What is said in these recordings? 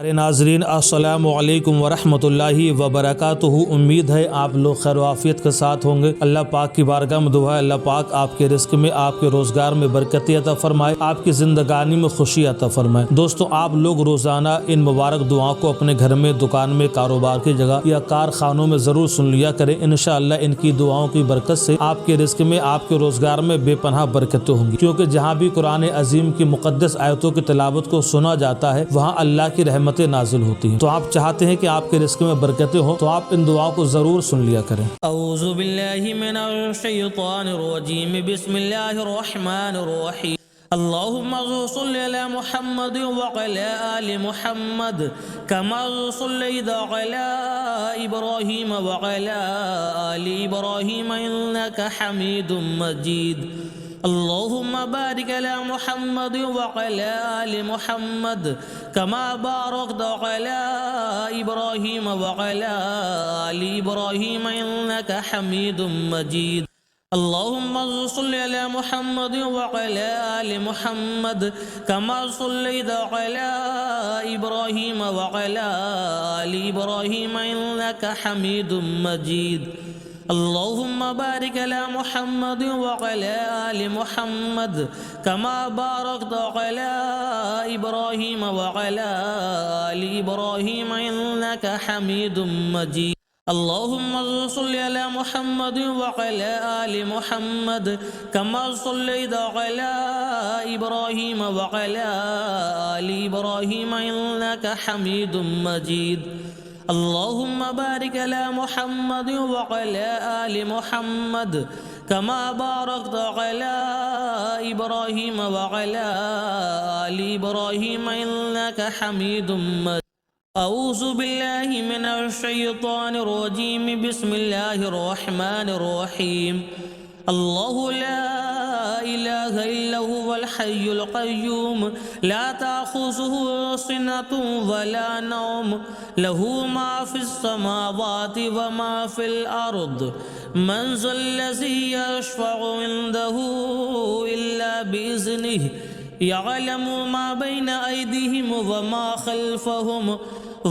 अरे नाजरीन अस्सलामु अलैकुम वरहमतुल्लाहि वबरकातुहू। उम्मीद है आप लोग खैर आफियत के साथ होंगे। अल्लाह पाक की बारगाह में दुआ है अल्लाह पाक आपके रिस्क में, आपके रोज़गार में बरकत अता फरमाए, आपकी ज़िंदगानी में खुशी अता फरमाए। दोस्तों, आप लोग रोज़ाना इन मुबारक दुआओं को अपने घर में, दुकान में, कारोबार की जगह या कारखानों में ज़रूर सुन लिया करें। इंशाअल्लाह इनकी दुआओं की बरकत से आपके रिस्क में, आपके रोज़गार में बेपनाह बरकतें होंगी। क्योंकि जहाँ भी कुरान अजीम की मुक़द्दस आयतों की तिलावत को सुना जाता है वहाँ अल्लाह की रहमतें नाजिल होती हैं। तो आप चाहते हैं कि आपके रिस्क में बरकतें हो, तो आप इन दुआओं को जरूर सुन लिया करें। औज़ु बिल्लाहि मिनश शैतानिर रजीम, बिस्मिल्लाहिर रहमानिर रहीम। अल्लाहुम्मा सल्लि अला मुहम्मद व अला आलि मुहम्मद कमा सल्लैता अला इब्राहीम व अला आलि इब्राहीम इन्नका हमीदुम मजीद। अल्लाहुम्मा बारिक अला मुहम्मद व अला आलि मुहम्मद कमा बारकता अला इब्राहीम व अला आलि इब्राहीम इन्नका हमीदुम मजीद। अल्लाहुम्मा सल्लि अला मुहम्मद व अला आलि मुहम्मद कमा सल्लैता अला इब्राहीम व अला आलि इब्राहीम इन्नका हमीदुम मजीद। अल्लाहुम्मा बारिक अला मुहम्मद व अला आलि मुहम्मद कमा बारकता अला इब्राहीम व अला आलि इब्राहीम इन्नका हमीदुम मजीद। अल्लाहुम्मा सल्लि अला मुहम्मद व अला आलि मुहम्मद कमा सल्लैता अला इब्राहीम व अला आलि इब्राहीम इन्नका हमीदुम मजीद। अल्लाहुम्मा बारिक अला मुहम्मद व अला आलि मुहम्मद कमा बारकता अला इब्राहीम व अला आलि इब्राहीम इन्नका हमीदुम मजीद। औज़ु बिल्लाहि मिनश शैतानिर रजीम, बिस्मिल्लाहिर रहमानिर रहीम। अल्लाहु ला इलाहा इल्ला हुवल हय्युल क़य्यूम ला ताख़ुज़ुहु सिनतुन वला नौम लहू मा फ़िस समावाति व मा फ़िल अर्द मन ज़ल्लज़ी यशफ़अु इंदहु इल्ला बिइज़्निहि यअलमु मा बैना अयदीहिम व मा खल्फ़हुम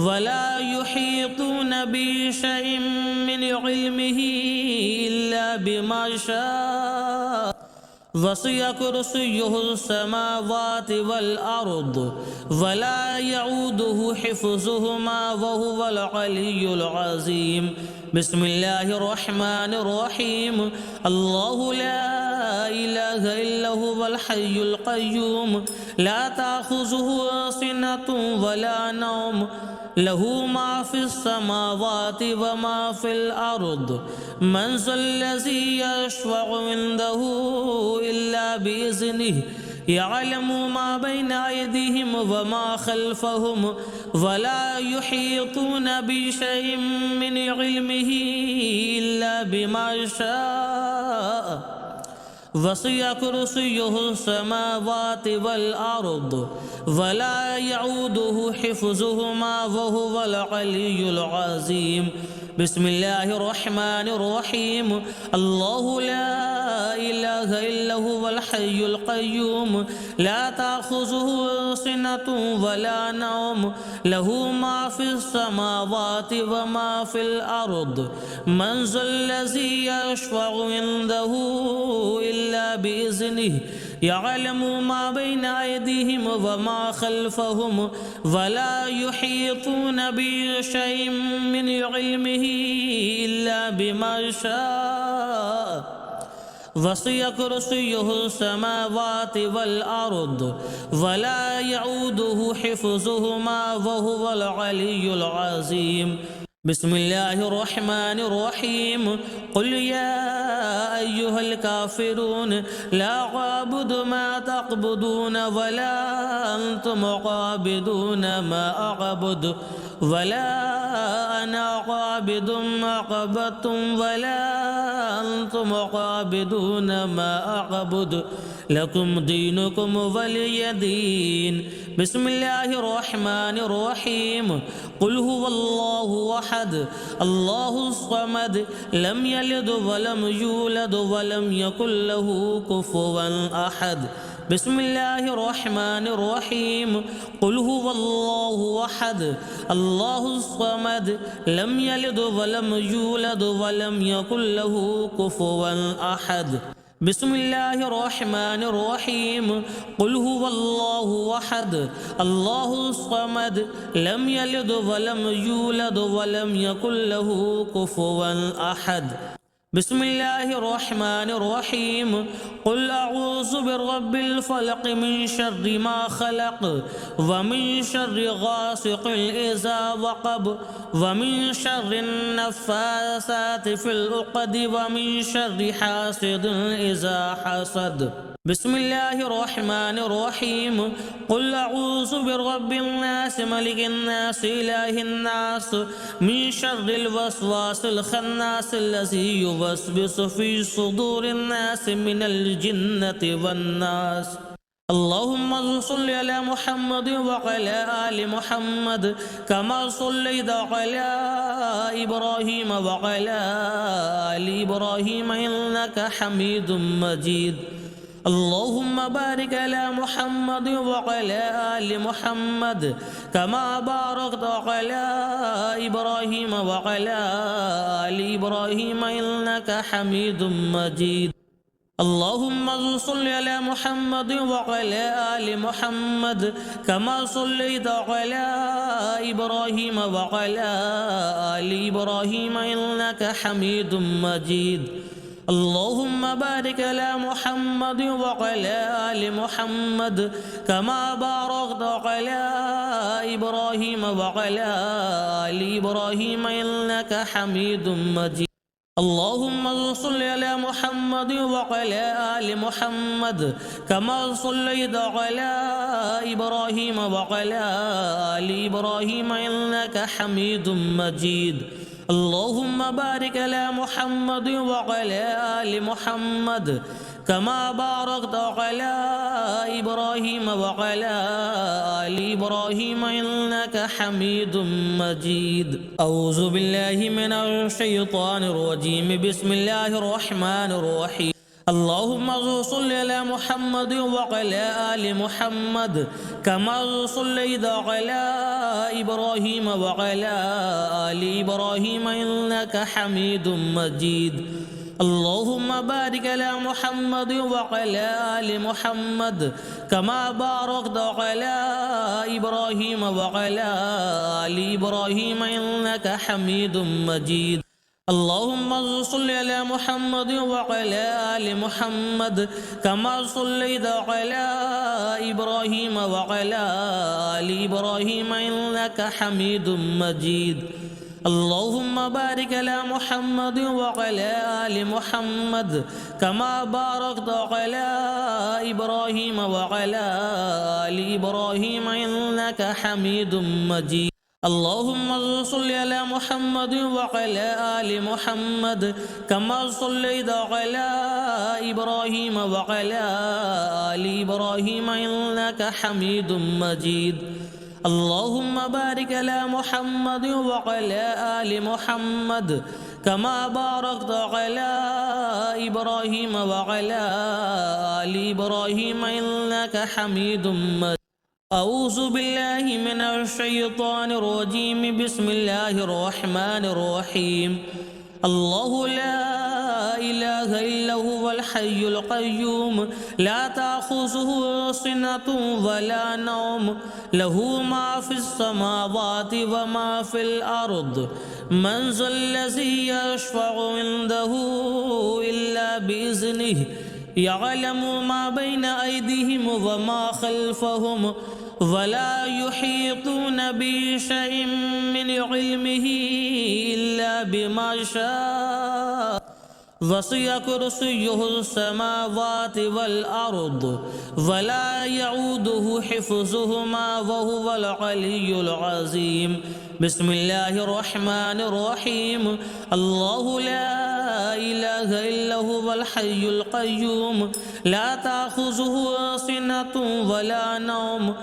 वला युहीतूना बिशैइन मिन इल्मिही इल्ला बिमा शाअ वसिअ कुर्सियुहु समावाति वल अर्द वला यऊदुहु हिफ्ज़ुहुमा व हुवल अलियुल अज़ीम। बिस्मिल्लाहिर रहमानिर रहीम। अल्लाहु ला इलाहा इल्ला हुवल हय्युल क़य्यूम ला ताख़ुज़ुहु सिनतुन वला नौम लहू मा फ़िस समावाति व मा फ़िल अर्द मन ज़ल्लज़ी यशफ़अु इंदहु इल्ला बिइज़्निहि यअलमु मा बैना अयदीहिम व मा खल्फ़हुम वला युहीतूना बिशैइन मिन इल्मिही इल्ला बिमा शाअ वसिअ कुर्सियुहु समावाति वल अर्द वला यऊदुहु हिफ्ज़ुहुमा व हुवल अलियुल अज़ीम। बिस्मिल्लाहिर रहमानिर रहीम। अल्लाहु ला इलाहा इल्ला हुवल हय्युल क़य्यूम ला ताख़ुज़ुहु सिनतुन वला नौम लहू मा फ़िस समावाति व मा फ़िल अर्द मन ज़ल्लज़ी यशफ़अु इंदहु इल्ला बिइज़्निहि यअलमु मा बैना अयदीहिम व मा खल्फ़हुम वला युहीतूना बिशैइन मिन इल्मिही इल्ला बिमा शाअ वसिअ कुर्सियुहु समावाति वल अर्द वला यऊदुहु हिफ्ज़ुहुमा व हुवल अलियुल अज़ीम। बिस्मिल्लाहिर रहमानिर रहीम। क़ुल या अय्युहल काफ़िरून ला अअबुदु मा तअबुदून वला अंतुम आबिदून मा अअबुदु वला अना आबिदुम मा अअबदतुम वला अंतुम आबिदून मा अअबुदु लकुम दीनुकुम वलिय दीन। बिस्मिल्लाहिर रहमानिर रहीम। क़ुल हुवल्लाहु अहद अल्लाहुस समद लम यलिद वलम यूलद वलम यकुल लहू कुफुवन अहद। بسم الله الرحمن الرحيم قل هو الله أحد الله الصمد لم يلد ولم يولد ولم يكن له كفوا أحد بسم الله الرحمن الرحيم قل هو الله أحد الله الصمد لم يلد ولم يولد ولم يكن له كفوا أحد بسم الله الرحمن الرحيم قل أعوذ برب الفلق من شر ما خلق ومن شر غاسق إذا وقب ومن شر النفاثات في العقد ومن شر حاسد إذا حسد بسم الله الرحمن الرحيم قل أعوذ برب الناس ملك الناس إله الناس من شر الوسواس الخناس الذي يوسوس في صدور الناس من الجنة والناس اللهم صل على محمد وعلى آل محمد كما صليت على إبراهيم وعلى آل إبراهيم إنك حميد مجيد اللهم بارك على محمد وعلى آل محمد كما باركت على إبراهيم وعلى آل إبراهيم إنك حميد مجيد اللهم صل على محمد وعلى آل محمد كما صليت على إبراهيم وعلى آل إبراهيم إنك حميد مجيد اللهم بارك على محمد وعلى آل محمد كما باركت على إبراهيم وعلى آل إبراهيم إنك حميد مجيد اللهم صل على محمد وعلى آل محمد كما صليت على إبراهيم وعلى آل إبراهيم إنك حميد مجيد اللهم بارك على محمد وعلى آل محمد كما باركت على إبراهيم وعلى آل إبراهيم إنك حميد مجيد أعوذ بالله من الشيطان الرجيم بسم الله الرحمن الرحيم اللهم صل على محمد وعلى آل محمد كما صليت على إبراهيم وعلى آل إبراهيم إنك حميد مجيد اللهم بارك على محمد وعلى آل محمد كما باركت على إبراهيم وعلى آل إبراهيم إنك حميد مجيد اللهم صل على محمد وعلى آل محمد كما صليت على إبراهيم وعلى آل إبراهيم إنك حميد مجيد اللهم بارك على محمد وعلى آل محمد كما باركت على إبراهيم وعلى آل إبراهيم إنك حميد مجيد اللهم صل على محمد وعلى آل محمد كما صليت على إبراهيم وعلى آل إبراهيم إنك حميد مجيد اللهم بارك على محمد وعلى آل محمد كما باركت على إبراهيم وعلى آل إبراهيم إنك حميد مجيد أعوذ بالله من الشيطان الرجيم بسم الله الرحمن الرحيم الله لا إله إلا هو الحي القيوم لا تأخذه سنة ولا نوم له ما في السماوات وما في الأرض من ذا الذي يشفع عنده إلا بإذنه يعلم ما بين أيديهم وما خلفهم ولا يحيطون بشيء من علمه إلا بما شاء وسع كرسيه السماوات والأرض ولا يعوده حفظهما وهو العلي العظيم بسم الله الرحمن الرحيم الله لا إله إلا هو الحي القيوم لا تأخذه سنة ولا نوم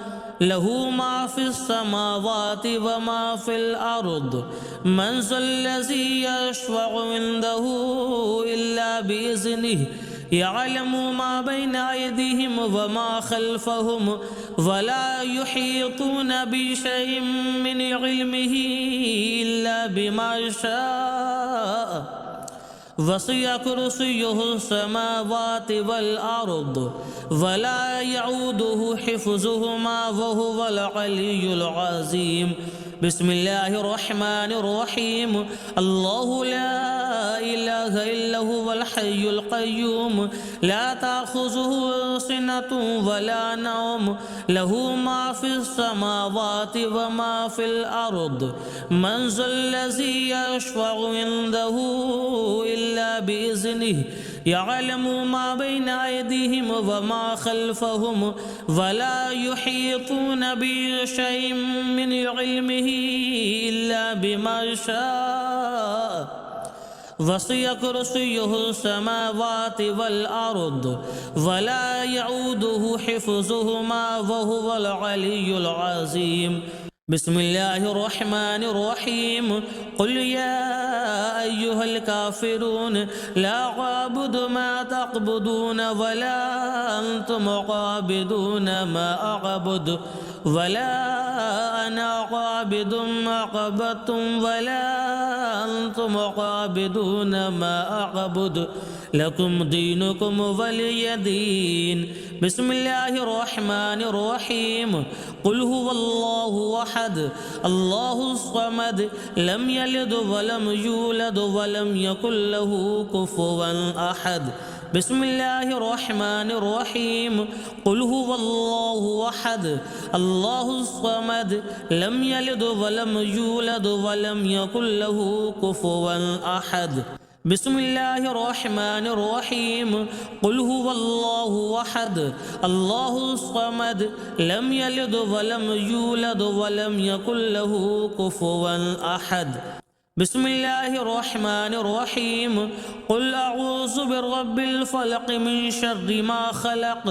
له ما في السماوات وما في الأرض من ذا الذي يشفع عنده إلا بإذنه يعلم ما بين أيديهم وما خلفهم ولا يحيطون بشيء من علمه إلا بما شاء وسع كرسيه السماوات والأرض ولا يعوده حفظهما وهو العلي العظيم. بسم الله الرحمن الرحيم. الله لا إله إلا هو الحي القيوم لا تأخذه سنة ولا نوم له ما في السماوات وما في الأرض من ذا الذي يشفع عنده إلا بإذنه يعلم ما بين أيديهم وما خلفهم ولا يحيطون بشيء من علمه إلا بما شاء وسع كرسيه السماوات والأرض ولا يعوده حفظهما وهو العلي العظيم. بسم الله الرحمن الرحيم. قل يا أيها الكافرون لا أعبد ما تعبدون ولا أنتم عابدون ما أعبد ولا أنا عابد ما عبدتم ولا أنتم عابدون ما أعبد لكم دينكم ولي دين. بسم الله الرحمن الرحيم. قل هو الله أحد الله الصمد لم يلد ولم يولد ولم يكن له كفوا أحد. بسم الله الرحمن الرحيم. قل هو الله أحد الله الصمد لم يلد ولم يولد ولم يكن له كفوا أحد. بسم الله الرحمن الرحيم. قل هو الله أحد الله الصمد لم يلد ولم يولد ولم يكن له كفوا أحد. بسم الله الرحمن الرحيم. قل أعوذ برب الفلق من شر ما خلق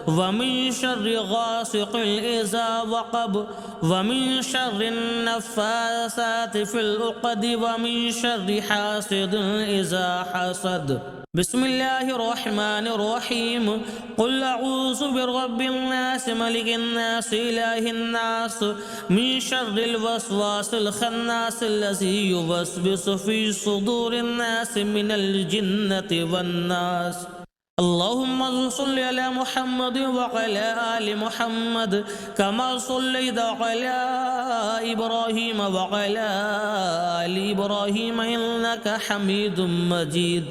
ومن شر غاسق إذا وقب ومن شر النفاثات في العقد ومن شر حاسد إذا حسد. بسم الله الرحمن الرحيم. قل أعوذ برب الناس ملك الناس إله الناس من شر الوسواس الخناس الذي يوسوس في صدور الناس من الجنة والناس. اللهم صل على محمد وعلى آل محمد كما صليت على إبراهيم وعلى آل إبراهيم إنك حميد مجيد.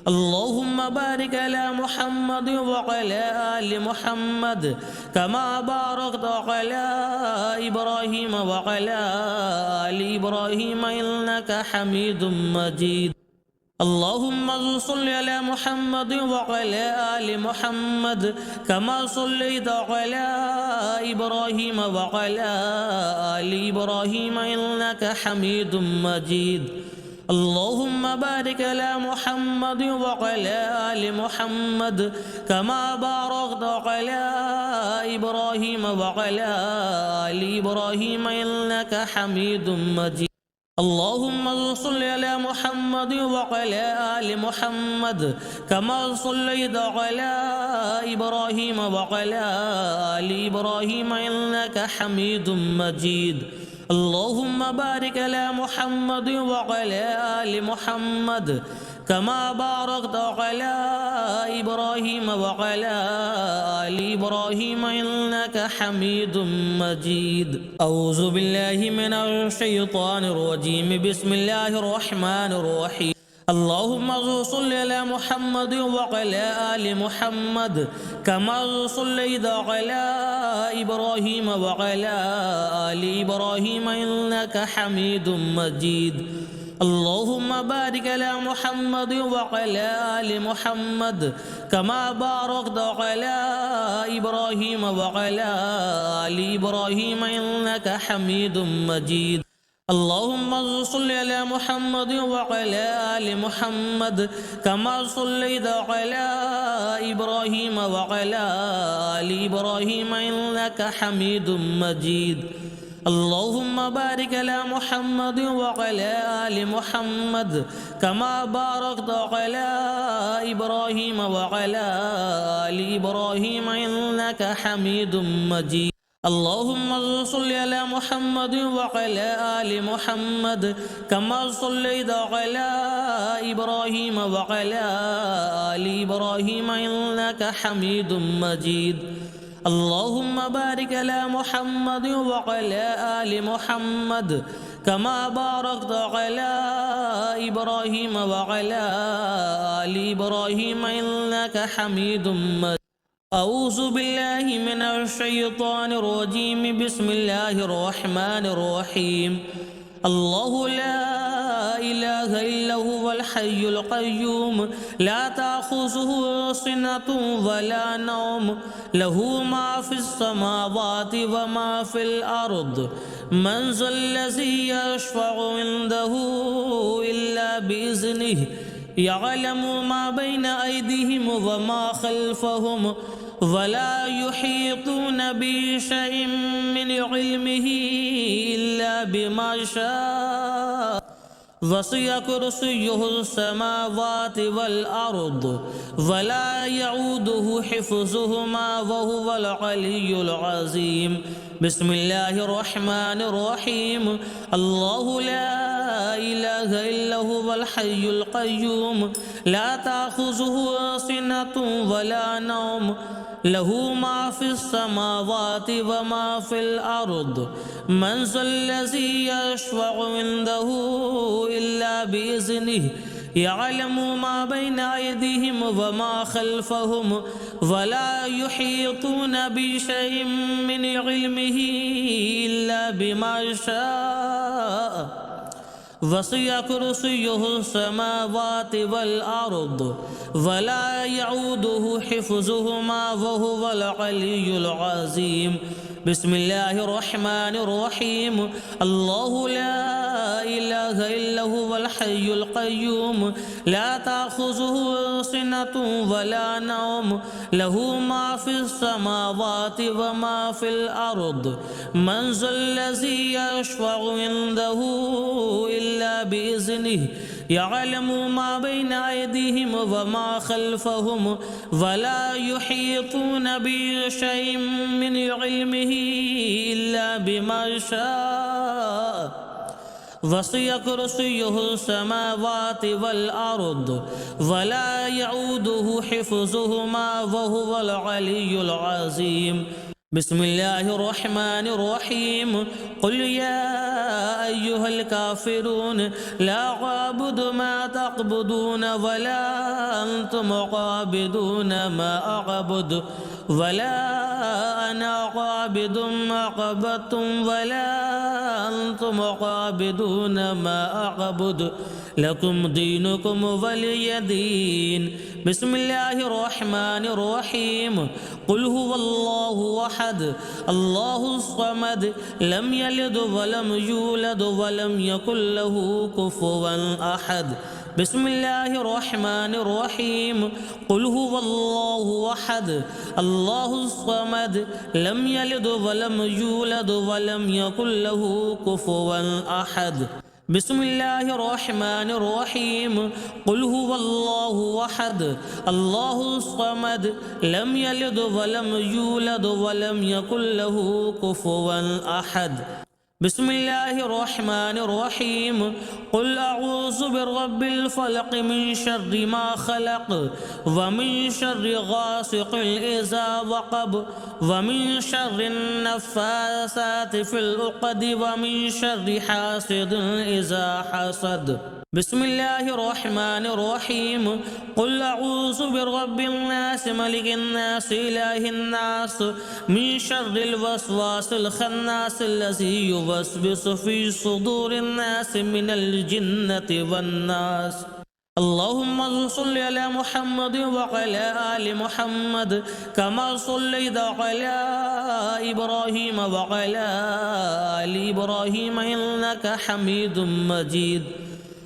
اللهم بارك على محمد وعلى آل محمد كما باركت على إبراهيم وعلى آل إبراهيم إنك حميد مجيد. اللهم صل على محمد وعلى آل محمد كما صليت على إبراهيم وعلى آل إبراهيم إنك حميد مجيد. اللهم بارك على محمد وعلى آل محمد كما باركت على إبراهيم وعلى آل إبراهيم إنك حميد مجيد. اللهم صل على محمد وعلى آل محمد كما صليت على إبراهيم وعلى آل إبراهيم إنك حميد مجيد. اللهم بارك على محمد وعلى آل محمد كما باركت على إبراهيم وعلى آل إبراهيم إنك حميد مجيد. أعوذ بالله من الشيطان الرجيم. بسم الله الرحمن الرحيم. اللهم صل على محمد وعلى آل محمد كما صليت على إبراهيم وعلى آل إبراهيم إنك حميد مجيد. اللهم بارك على محمد وعلى آل محمد كما باركت على إبراهيم وعلى آل إبراهيم إنك حميد مجيد. اللهم صل على محمد وعلى آل محمد كما صليت على إبراهيم وعلى آل إبراهيم إنك حميد مجيد. اللهم بارك على محمد وعلى آل محمد كما باركت على إبراهيم وعلى آل إبراهيم إنك حميد مجيد. اللهم صل على محمد وعلى آل محمد كما صليت على إبراهيم وعلى آل إبراهيم إنك حميد مجيد. اللهم بارك على محمد وعلى آل محمد كما باركت على إبراهيم وعلى آل إبراهيم إنك حميد مجيد. أعوذ بالله من الشيطان الرجيم. بسم الله الرحمن الرحيم. الله لا إله إلا هو الحي القيوم لا تأخذه سنة ولا نوم له ما في السماوات وما في الأرض من ذا الذي يشفع عنده إلا بإذنه يعلم ما بين أيديهم وما خلفهم ولا يحيطون بشيء من علمه إلا بما شاء وسع كرسيه السماوات والأرض ولا يعوده حفظهما وهو العلي العظيم. بسم الله الرحمن الرحيم. الله لا إله إلا هو الحي القيوم لا تأخذه سنة ولا نوم له ما في السماوات وما في الأرض من ذا الذي يشفع عنده إلا بإذنه يعلم ما بين أيديهم وما خلفهم ولا يحيطون بشيء من علمه إلا بما شاء وسع كرسيه السماوات والأرض ولا يعوده حفظهما وهو العلي العظيم. بسم الله الرحمن الرحيم. الله لا إله إلا هو الحي القيوم لا تأخذه سنة ولا نوم له ما في السماوات وما في الأرض من ذا الذي يشفع عنده إلا بإذنه يعلم ما بين أيديهم وما خلفهم ولا يحيطون بشيء من علمه إلا بما شاء وسع كرسيه السماوات والأرض ولا يعوده حفظهما وهو العلي العظيم. بسم الله الرحمن الرحيم. قل يا أيها الكافرون لا أعبد ما تعبدون ولا أنتم عابدون ما أعبد ولا أنا عابد ما عبدتم ولا أنتم عابدون ما أعبد لكم دينكم ولي دين. بسم الله الرحمن الرحيم. قل هو الله أحد الله الصمد لم يلد ولم يولد ولم يكن له كفوا أحد. بسم الله الرحمن الرحيم. قل هو الله أحد الله الصمد لم يلد ولم يولد ولم يكن له كفوا أحد. بسم الله الرحمن الرحيم. قل هو الله أحد الله الصمد لم يلد ولم يولد ولم يكن له كفوا أحد. بسم الله الرحمن الرحيم. قل أعوذ برب الفلق من شر ما خلق ومن شر غاسق إذا وقب ومن شر النفاثات في العقد ومن شر حاسد إذا حسد. بسم الله الرحمن الرحيم. قل أعوذ برب الناس ملك الناس إله الناس من شر الوسواس الخناس الذي يوسوس في صدور الناس من الجنة والناس. اللهم صل على محمد وعلى آل محمد كما صليت على إبراهيم وعلى آل إبراهيم إنك حميد مجيد.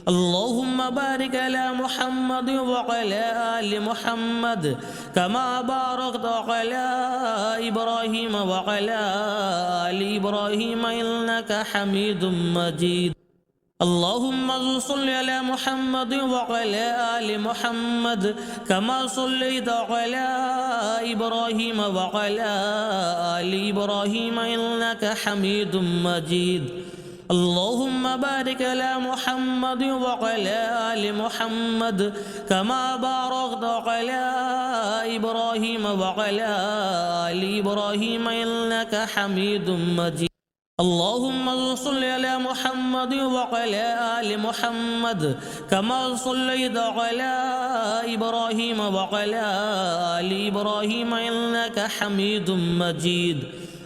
اللهم بارك على محمد وعلى آل محمد كما باركت على إبراهيم وعلى آل إبراهيم إنك حميد مجيد اللهم صل على محمد وعلى آل محمد كما صليت على إبراهيم وعلى آل إبراهيم إنك حميد مجيد اللهم بارك على محمد وعلى آل محمد كما باركت على إبراهيم وعلى آل إبراهيم إنك حميد مجيد اللهم صل على محمد وعلى آل محمد كما صليت على إبراهيم وعلى آل إبراهيم إنك حميد مجيد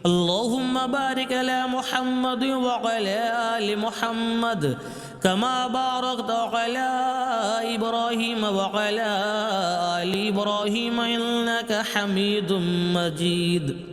اللهم بارك على محمد وعلى آل محمد كما باركت على إبراهيم وعلى آل إبراهيم إنك حميد مجيد